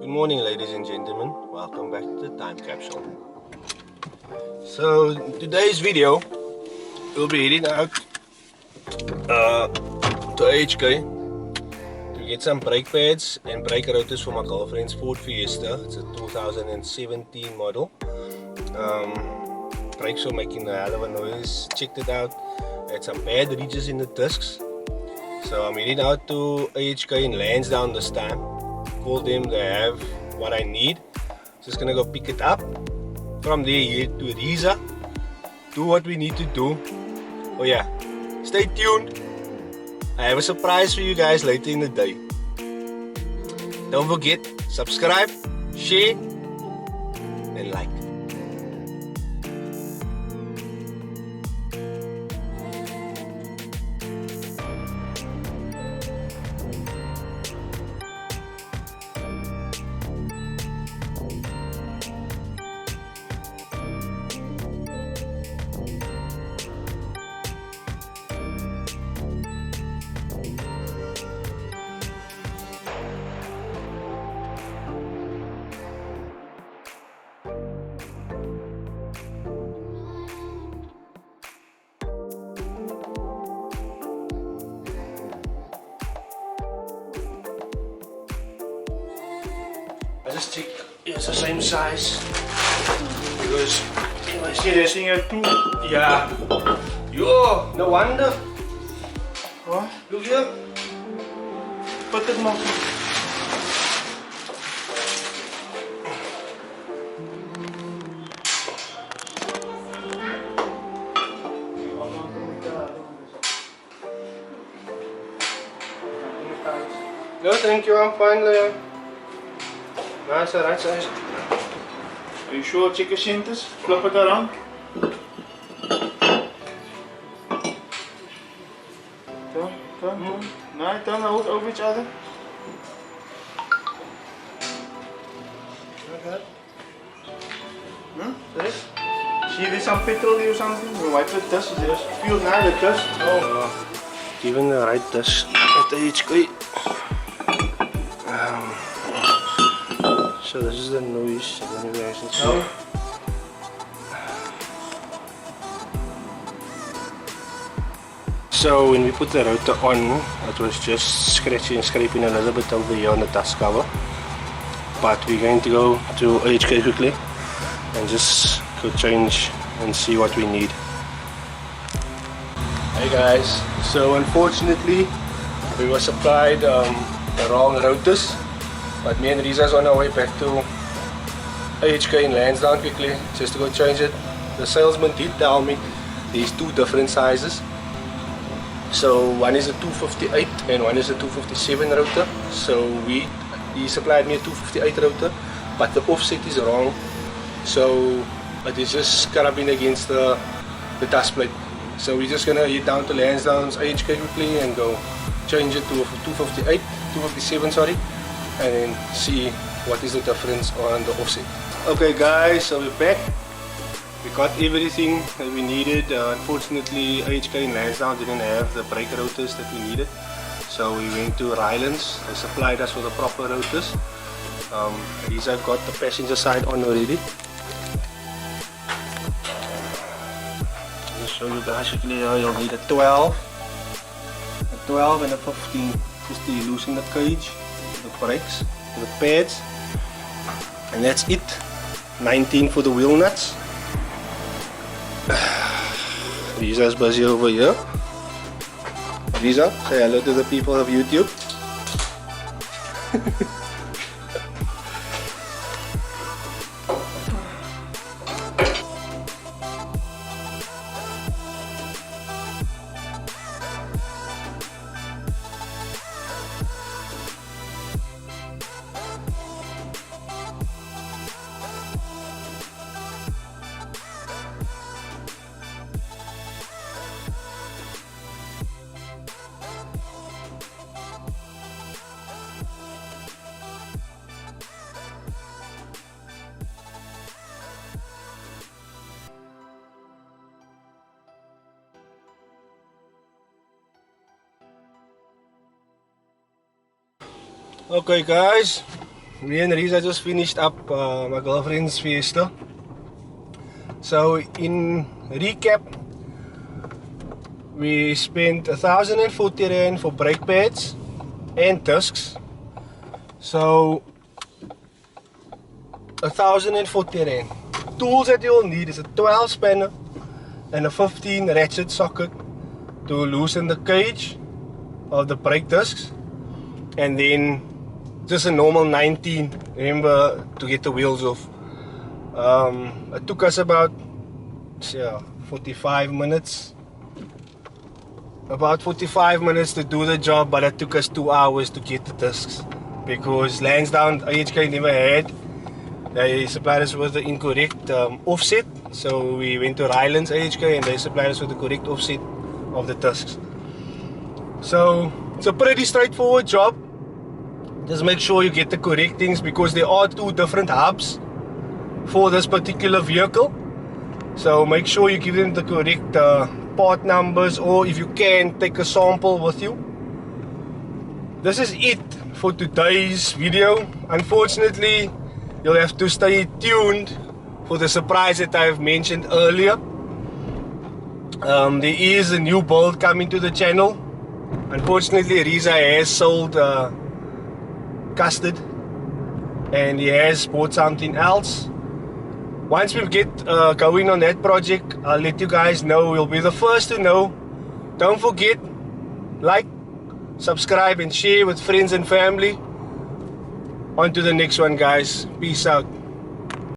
morning, ladies and gentlemen. Welcome back to the time capsule. So today's video, we'll be heading out to AHK to get some brake pads and brake rotors for my girlfriend's Ford Fiesta. It's a 2017 model. Brakes were making a hell of a noise. Checked it out. Had some bad ridges in the discs. So I'm heading out to AHK in Lansdowne this time. Call them, they have what I need. Just gonna go pick it up. From there here to Reza. Do what we need to do. Oh yeah, stay tuned. I have a surprise for you guys later in the day. Don't forget, subscribe, share, and like. I just checked, it's the same size because I see this in here too. Yeah. Yo, no wonder. What? Look here. Put it nog. No, thank you, I'm fine, Leo. Nice, right size. Are you sure? Check your centers. Flip it around. Turn. No, turn hold over each other. Okay. Sorry? See there's some petrol here or something? You wipe the dust. There's feel now the dust. Oh. Given the right dust at the HK. So this is the noise that you guys can see. So when we put the rotor on, it was just scratching and scraping a little bit over here on the dust cover. But we're going to go to AHK quickly and just go change and see what we need. Hey guys, so unfortunately we were supplied the wrong rotors. But me and Reza's on our way back to AHK in Lansdowne quickly, just to go change it. The salesman did tell me there's two different sizes. So one is a 258 and one is a 257 rotor. So he supplied me a 258 rotor, but the offset is wrong. So it is just scrubbing against the dust plate. So we're just gonna head down to Lansdowne's AHK quickly and go change it to a 257, sorry. And then see what is the difference on the offset. Okay guys, so we're back. We got everything that we needed. Unfortunately AHK in Lansdowne didn't have the brake rotors that we needed. So we went to Rylands. They supplied us with the proper rotors. These I've got the passenger side on already. I'll show you guys quickly here. You'll need a 12. A 12 and a 15 just to loosen the cage. The brakes, the pads, and that's it. 19 for the wheel nuts. Reza's busy over here. Reza, say hello to the people of YouTube. Okay guys, me and Reza just finished up my girlfriend's fiesta. So in recap, we spent 1,040 rand for brake pads and discs. So 1,040 rand. Tools that you'll need is a 12 spanner and a 15 ratchet socket to loosen the cage of the brake discs, and then just a normal 19, remember, to get the wheels off. It took us about 45 minutes. About 45 minutes to do the job, but it took us 2 hours to get the discs because Lansdowne AHK never had. They supplied us with the incorrect offset, so we went to Rylands AHK and they supplied us with the correct offset of the discs. So it's a pretty straightforward job. Just make sure you get the correct things because there are 2 different hubs for this particular vehicle. So make sure you give them the correct part numbers, or if you can, take a sample with you. This is it for today's video. Unfortunately, you'll have to stay tuned for the surprise that I have mentioned earlier. There is a new build coming to the channel. Unfortunately, Reza has sold custard and he has bought something else. Once we get going on that project, I'll let you guys know. We'll be the first to know. Don't forget, like, subscribe and share with friends and family. On to the next one, guys. Peace out.